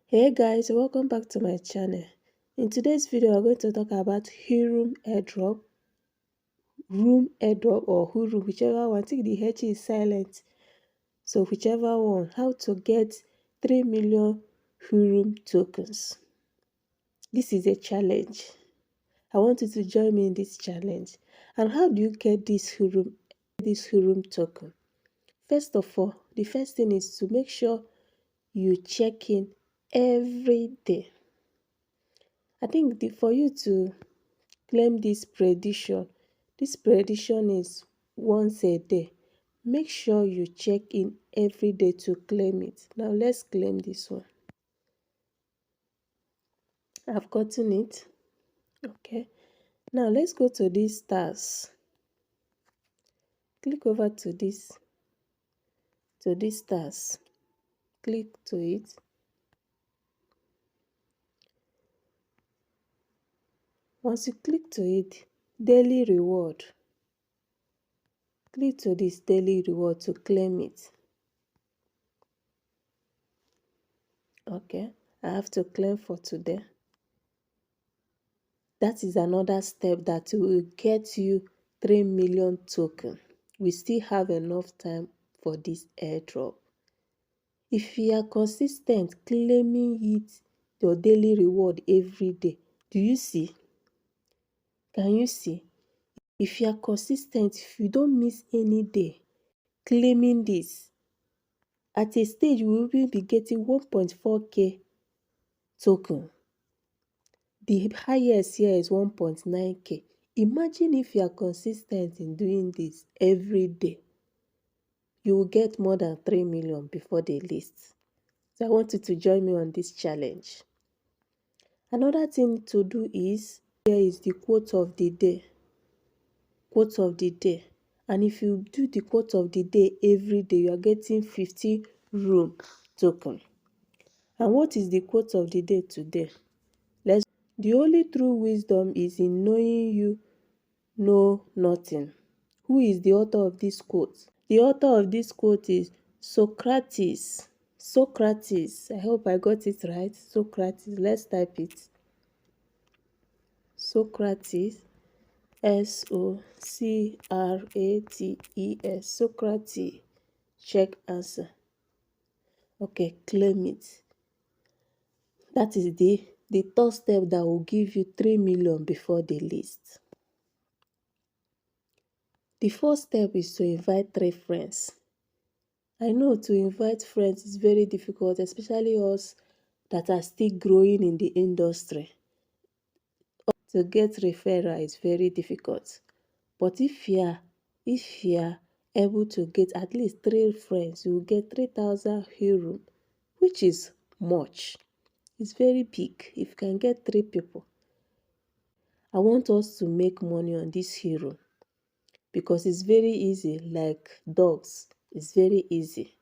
Hey guys, welcome back to my channel. In today's video, I'm going to talk about Hrum Airdrop, or Hrum, whichever one. I think the H is silent, so whichever one. How to get 3 million Hrum tokens. This is a challenge. I want you to join me in this challenge. And how do you get this Hrum token? First of all, the first thing is to make sure you check in every day. I think for you to claim this prediction is once a day. Make sure you check in every day to claim it. Now let's claim this one. I've gotten it. Okay. Now let's go to these stars. Click over to these stars. Click to it. Once you click to it, daily reward. Click to this daily reward to claim it. Okay, I have to claim for today. That is another step that will get you 3 million token. We still have enough time for this airdrop. If you are consistent claiming it, your daily reward every day, do you see? Can you see? If you are consistent, if you don't miss any day claiming this, at a stage you will be getting 1.4k token. The highest here is 1.9k. Imagine if you are consistent in doing this every day. You will get more than 3 million before the list. So I want you to join me on this challenge. Another thing to do is, here is the quote of the day. Quote of the day. And if you do the quote of the day every day, you are getting 50 Hrum token. And what is the quote of the day today? The only true wisdom is in knowing you know nothing. Who is the author of this quote? The author of this quote is Socrates. Socrates. I hope I got it right. Socrates. Let's type it. Socrates. S-O-C-R-A-T-E-S. Socrates. Check answer. Okay, claim it. That is the third step that will give you 3 million before the list. The first step is to invite 3 friends. I know to invite friends is very difficult, especially us that are still growing in the industry. To get referral is very difficult. But if you are able to get at least 3 friends, you will get 3,000 Hrum, which is much. It's very big if you can get 3 people. I want us to make money on this Hrum because it's very easy, like dogs. It's very easy.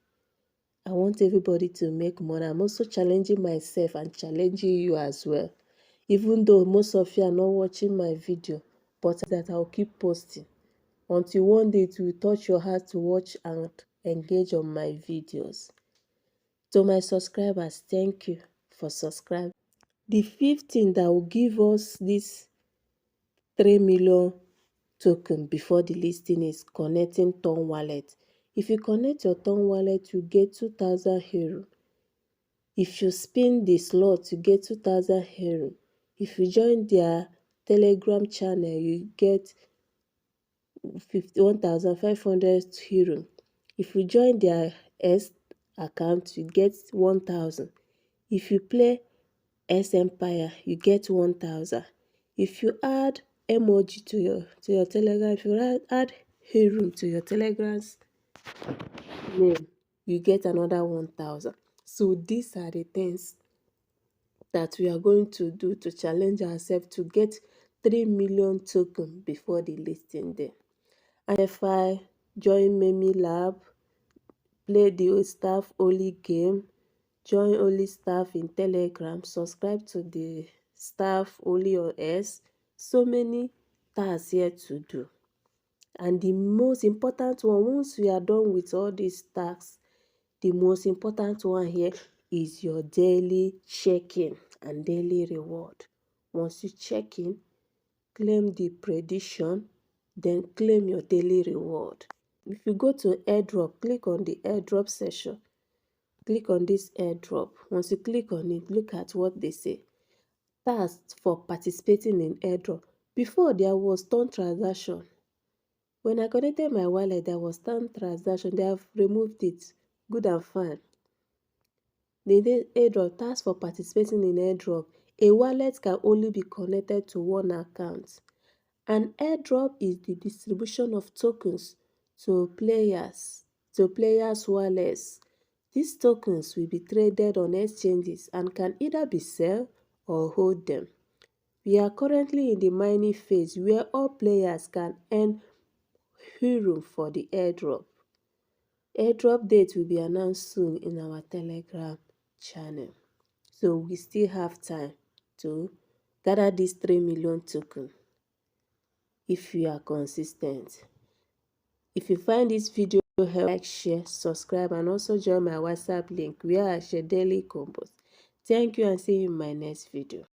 I want everybody to make money. I'm also challenging myself and challenging you as well. Even though most of you are not watching my video, but that I'll keep posting until one day it will touch your heart to watch and engage on my videos. To my subscribers, thank you for subscribing. The fifth thing that will give us this 3 million token before the listing is connecting Ton wallet. If you connect your Ton wallet, you get 2,000 Hrum. If you spin the slot, you get 2,000 Hrum. If you join their Telegram channel, you get 1,500 Hrum. If you join their S account, you get 1,000. If you play S Empire, you get 1,000. If you add emoji to your Telegram, if you add Hrum to your Telegram's name, you get another 1,000. So these are the things that we are going to do to challenge ourselves to get 3 million token before the listing day. And if I join Memi Lab, play the staff only game, join only staff in Telegram, subscribe to the staff only on S. So many tasks here to do. And the most important one, once we are done with all these tasks, the most important one here is your daily check-in and daily reward. Once you check in, claim the prediction, then claim your daily reward. If you go to airdrop, click on the airdrop section. Click on this airdrop. Once you click on it, look at what they say. Tasks for participating in airdrop. Before, there was turn transaction. When I connected my wallet, there was turn transaction. They have removed it. Good and fine. The airdrop. Tasks for participating in airdrop. A wallet can only be connected to one account. An airdrop is the distribution of tokens to players' wallets. These tokens will be traded on exchanges and can either be sell or hold them. We are currently in the mining phase where all players can earn Hrum for the airdrop. Airdrop date will be announced soon in our Telegram channel. So we still have time to gather these 3 million tokens if you are consistent. If you find this video helpful, like, share, subscribe, and also join my WhatsApp link where I share daily combos. Thank you and see you in my next video.